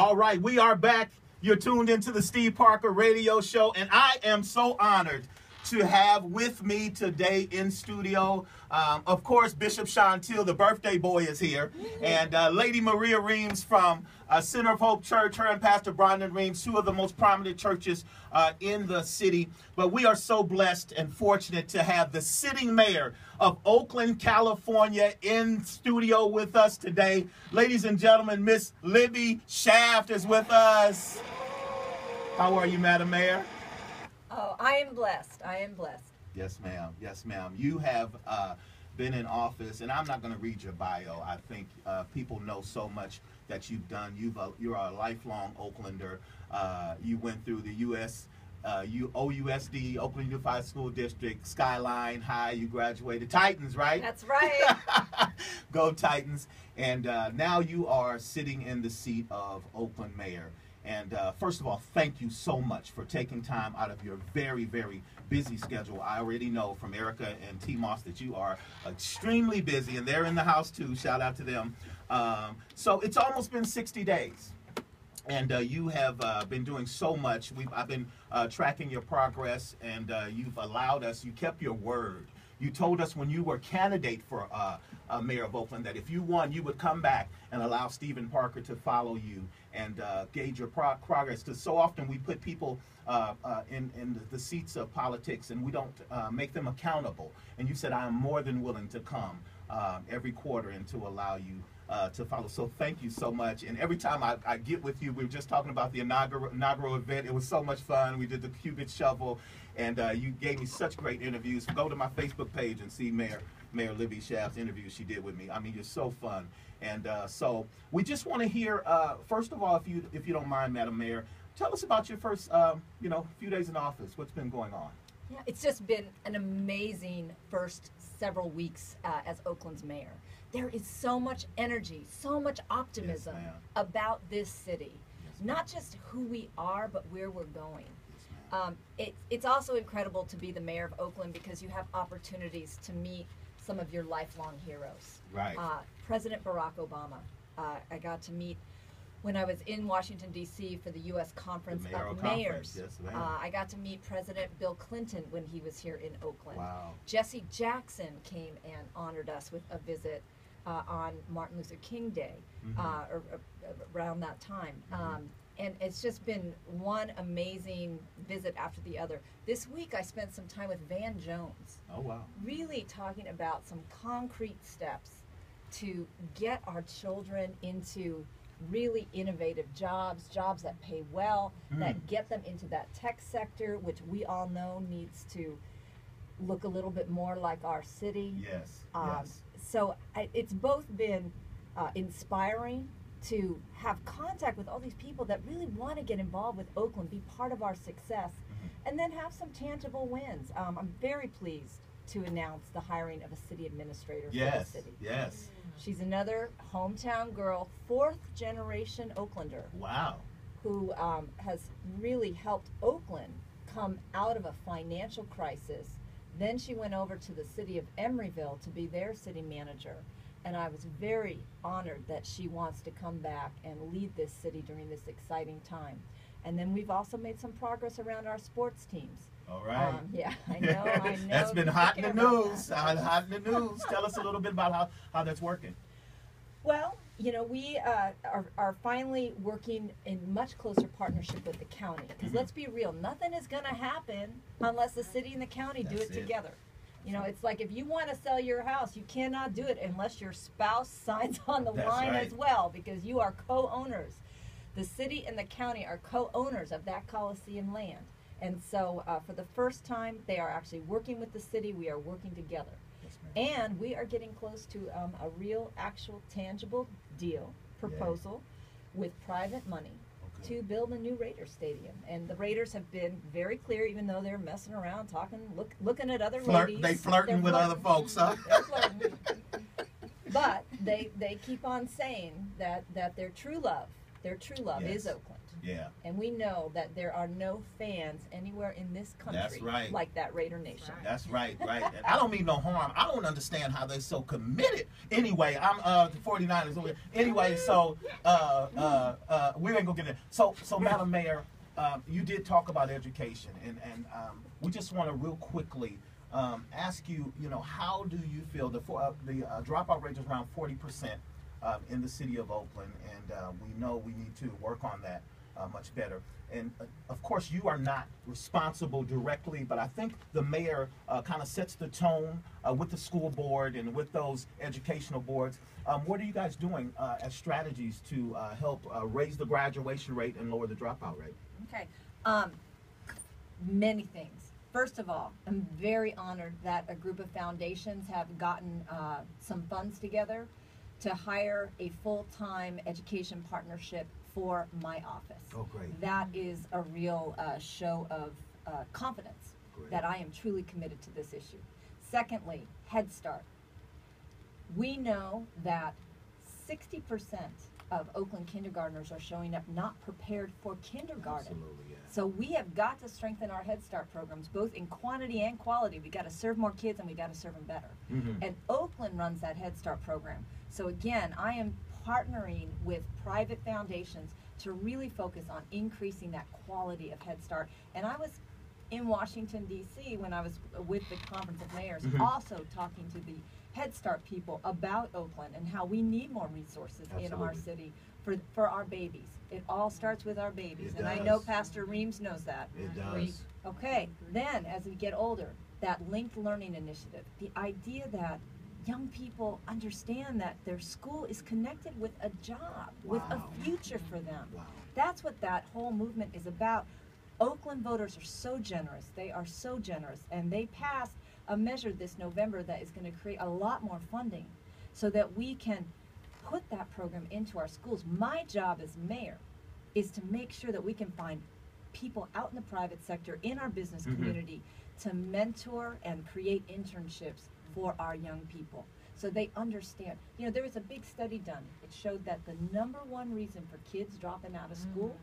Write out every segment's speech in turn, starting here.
All right, we are back. You're tuned into the Steve Parker Radio Show, and I am so honored to have with me today in studio, of course, Bishop Teal, the birthday boy, is here, and Lady Maria Reems from Center of Hope Church, her and Pastor Brandon Reems, two of the most prominent churches in the city. But we are so blessed and fortunate to have the sitting mayor of Oakland, California, in studio with us today. Ladies and gentlemen, Miss Libby Schaaf is with us. How are you, Madam Mayor? Oh, I am blessed. I am blessed. Yes, ma'am. Yes, ma'am. You have been in office, and I'm not going to read your bio. I think people know so much that you've done. You're a lifelong Oaklander. You went through the OUSD, Oakland Unified School District, Skyline High. You graduated Titans, right? That's right. Go Titans. And now you are sitting in the seat of Oakland Mayor. And first of all, thank you so much for taking time out of your very, very busy schedule. I already know from Erica and T. Moss that you are extremely busy, and they're in the house too. Shout out to them. So it's almost been 60 days. And you have been doing so much. I've been tracking your progress, and you've allowed us, you kept your word. You told us when you were candidate for mayor of Oakland that if you won, you would come back and allow Stephen Parker to follow you and gauge your progress. Because so often we put people in the seats of politics and we don't make them accountable. And you said, I am more than willing to come every quarter and to allow you to follow. So thank you so much. And every time I get with you, we were just talking about the inaugural event. It was so much fun. We did the Cupid Shuffle, and you gave me such great interviews. Go to my Facebook page and see Mayor Libby Schaaf's interview she did with me. I mean, you're so fun. And so we just want to hear, first of all, if you don't mind, Madam Mayor, tell us about your first few days in office. What's been going on? Yeah, it's just been an amazing first several weeks as Oakland's mayor. There is so much energy, so much optimism about this city. Yes, not just who we are, but where we're going. Yes, it's also incredible to be the mayor of Oakland because you have opportunities to meet some of your lifelong heroes. Right. President Barack Obama, I got to meet when I was in Washington, D.C. for the U.S. Conference of Mayors. Yes, I got to meet President Bill Clinton when he was here in Oakland. Wow. Jesse Jackson came and honored us with a visit on Martin Luther King Day, or around that time. And it's just been one amazing visit after the other. This week I spent some time with Van Jones. Oh, wow. Really talking about some concrete steps to get our children into really innovative jobs that pay well, that get them into that tech sector, which we all know needs to look a little bit more like our city. Yes, yes. So it's both been inspiring to have contact with all these people that really want to get involved with Oakland, be part of our success, and then have some tangible wins. I'm very pleased to announce the hiring of a city administrator for the city. Yes. She's another hometown girl, fourth generation Oaklander. Wow. Who has really helped Oakland come out of a financial crisis. Then she went over to the city of Emeryville to be their city manager. And I was very honored that she wants to come back and lead this city during this exciting time. And then we've also made some progress around our sports teams. All right. Yeah, I know. That's been hot in the news. Hot in the news. Tell us a little bit about how that's working. Well, we are finally working in much closer partnership with the county. Because let's be real, nothing is going to happen unless the city and the county do it together. It's like if you want to sell your house, you cannot do it unless your spouse signs on the line as well, because you are co-owners. The city and the county are co-owners of that Coliseum land. And so for the first time, they are actually working with the city. We are working together. Yes, and we are getting close to a real, actual, tangible deal, proposal with private money to build a new Raiders stadium. And the Raiders have been very clear, even though they're messing around, talking, looking at other ladies. They're flirting with other folks, huh? They're flirting. But they keep on saying that their true love, their true love is Oakland. Yeah. And we know that there are no fans anywhere in this country like that Raider Nation. That's right, right. And I don't mean no harm. I don't understand how they're so committed. Anyway, I'm the 49ers. Anyway, so we ain't gonna get in. So Madam Mayor, you did talk about education, and we just want to real quickly ask you, how do you feel the dropout rate is around 40% in the city of Oakland, and we know we need to work on that much better. And of course, you are not responsible directly, but I think the mayor kind of sets the tone with the school board and with those educational boards. What are you guys doing as strategies to help raise the graduation rate and lower the dropout rate? Okay, many things. First of all, I'm very honored that a group of foundations have gotten some funds together to hire a full-time education partnership for my office. Oh, great. That is a real show of confidence that I am truly committed to this issue. Secondly, Head Start. We know that 60% of Oakland kindergartners are showing up not prepared for kindergarten. Absolutely, yeah. So we have got to strengthen our Head Start programs, both in quantity and quality. We got to serve more kids, and we got to serve them better. Mm-hmm. And Oakland runs that Head Start program. So again, I am partnering with private foundations to really focus on increasing that quality of Head Start. And I was in Washington, D.C. when I was with the Conference of Mayors, also talking to the Head Start people about Oakland and how we need more resources in our city for our babies. It all starts with our babies. And I know Pastor Reems knows that. It does. Okay, then as we get older, that linked learning initiative, the idea that young people understand that their school is connected with a job, with a future for them. Wow. That's what that whole movement is about. Oakland voters are so generous. They are so generous. And they passed a measure this November that is going to create a lot more funding so that we can put that program into our schools. My job as mayor is to make sure that we can find people out in the private sector, in our business community, to mentor and create internships for our young people so they understand. There was a big study done. It showed that the #1 reason for kids dropping out of school,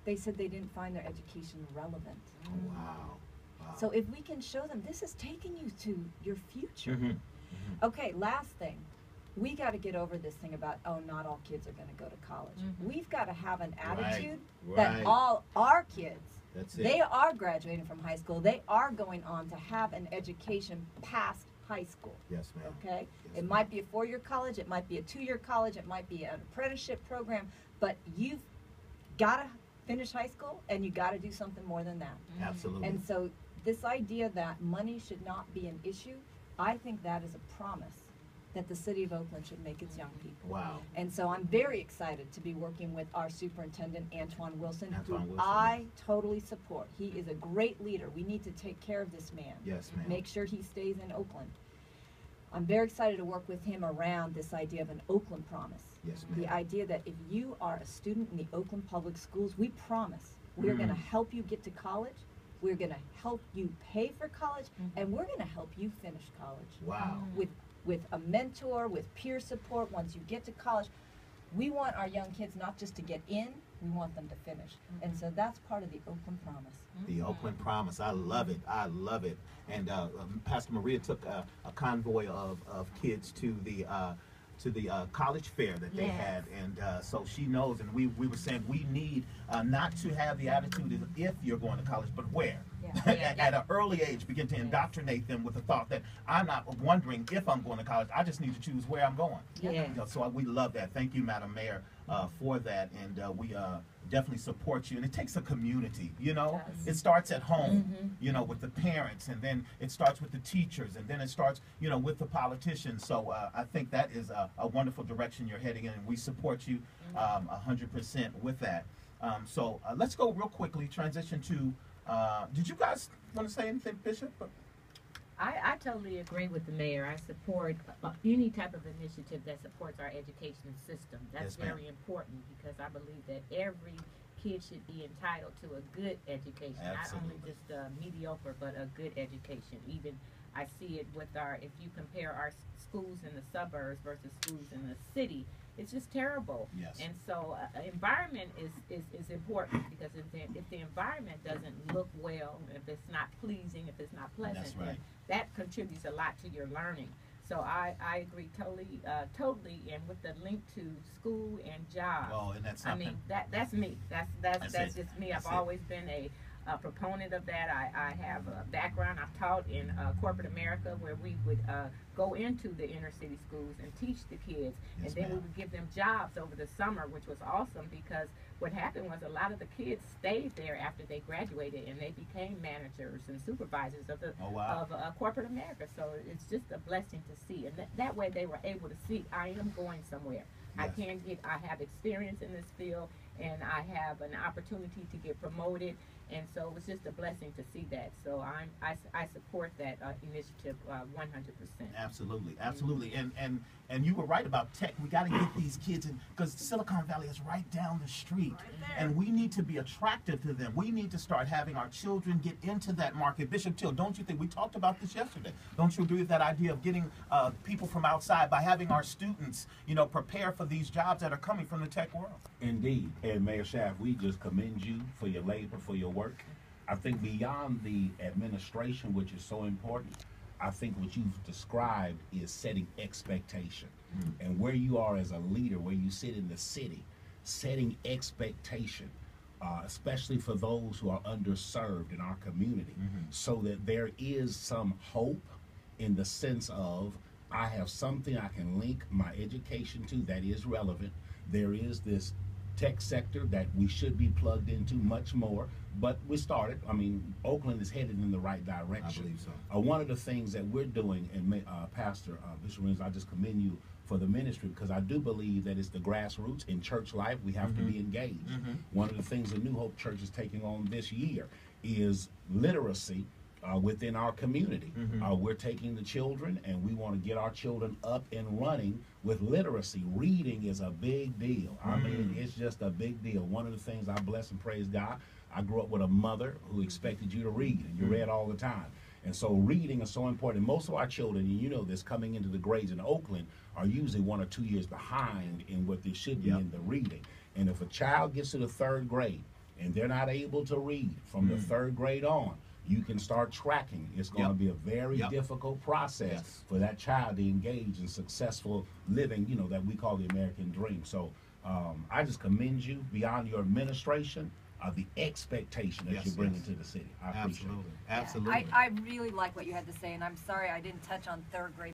they said they didn't find their education relevant. Wow. So if we can show them this is taking you to your future. Okay, last thing. We got to get over this thing about, not all kids are going to go to college. We've got to have an attitude that all our kids, they are graduating from high school. They are going on to have an education past high school. Yes, ma'am. Okay? Yes, It might be a 4-year college. It might be a 2-year college. It might be an apprenticeship program. But you've got to finish high school, and you got to do something more than that. Absolutely. And so this idea that money should not be an issue, I think that is a promise that the city of Oakland should make its young people. Wow. And so I'm very excited to be working with our superintendent, Antoine Wilson, who Wilson. I totally support. He is a great leader. We need to take care of this man. Yes, ma'am. Make sure he stays in Oakland. I'm very excited to work with him around this idea of an Oakland promise. Yes, ma'am. The idea that if you are a student in the Oakland Public Schools, we promise we're going to help you get to college. We're going to help you pay for college, and we're going to help you finish college. Wow. With a mentor, with peer support. Once you get to college, we want our young kids not just to get in, we want them to finish. And so that's part of the Oakland Promise. The Oakland Promise. I love it. I love it. And Pastor Maria took a convoy of kids to the college fair that they had, and so she knows, and we were saying we need not to have the attitude of if you're going to college, but where. At an early age, begin to indoctrinate them with the thought that I'm not wondering if I'm going to college, I just need to choose where I'm going. So we love that. Thank you, Madam Mayor, for that, and we definitely support you. And it takes a community, It starts at home, with the parents, and then it starts with the teachers, and then it starts, with the politicians. So I think that is a wonderful direction you're heading in, and we support you 100% with that. So let's go real quickly, transition to, did you guys want to say anything, Bishop? I totally agree with the mayor. I support any type of initiative that supports our education system. That's very important because I believe that every kid should be entitled to a good education, not only just mediocre, but a good education. Even I see it with if you compare our schools in the suburbs versus schools in the city, it's just terrible. Yes. And so environment is important, because if the environment doesn't look well, if it's not pleasing, if it's not pleasant, That's right. then that contributes a lot to your learning. So I agree totally, and with the link to school and jobs. Oh, and that's I something. mean, that's me. That's just me. That's I've always been a proponent of that. I have a background. I've taught in corporate America, where we would go into the inner city schools and teach the kids, Yes, and then we ma'am. would give them jobs over the summer, which was awesome, because what happened was a lot of the kids stayed there after they graduated, and they became managers and supervisors of Oh, wow. corporate America. So it's just a blessing to see, and that way they were able to see, I am going somewhere. Yes. I have experience in this field, and I have an opportunity to get promoted, and so it was just a blessing to see that. So I support that initiative 100%. Absolutely, absolutely, and you were right about tech. We got to get these kids in, because Silicon Valley is right down the street, and we need to be attractive to them. We need to start having our children get into that market. Bishop Teal, don't you think, we talked about this yesterday, don't you agree with that idea of getting people from outside, by having our students, prepare for these jobs that are coming from the tech world? Indeed. And Mayor Schaaf, we just commend you for your labor, for your work. I think beyond the administration, which is so important, I think what you've described is setting expectation. And where you are as a leader, where you sit in the city, setting expectation, especially for those who are underserved in our community, so that there is some hope, in the sense of, I have something I can link my education to that is relevant. There is this tech sector that we should be plugged into much more, but we started. I mean, Oakland is headed in the right direction. I believe so. One of the things that we're doing, and Pastor Bishop Reems, I just commend you for the ministry, because I do believe that it's the grassroots. In church life, we have to be engaged. One of the things the New Hope Church is taking on this year is literacy within our community. We're taking the children, and we want to get our children up and running with literacy. Reading is a big deal. I mean, it's just a big deal. One of the things, I bless and praise God, I grew up with a mother who expected you to read, and you read all the time. And so reading is so important. Most of our children, and you know this, coming into the grades in Oakland, are usually 1 or 2 years behind in what they should be in the reading. And if a child gets to the 3rd grade and they're not able to read from the 3rd grade on, you can start tracking. It's going to be a very difficult process for that child to engage in successful living, that we call the American dream. So I just commend you beyond your administration, the expectation that you bring into the city. I appreciate it. Absolutely. I really like what you had to say, and I'm sorry I didn't touch on 3rd grade.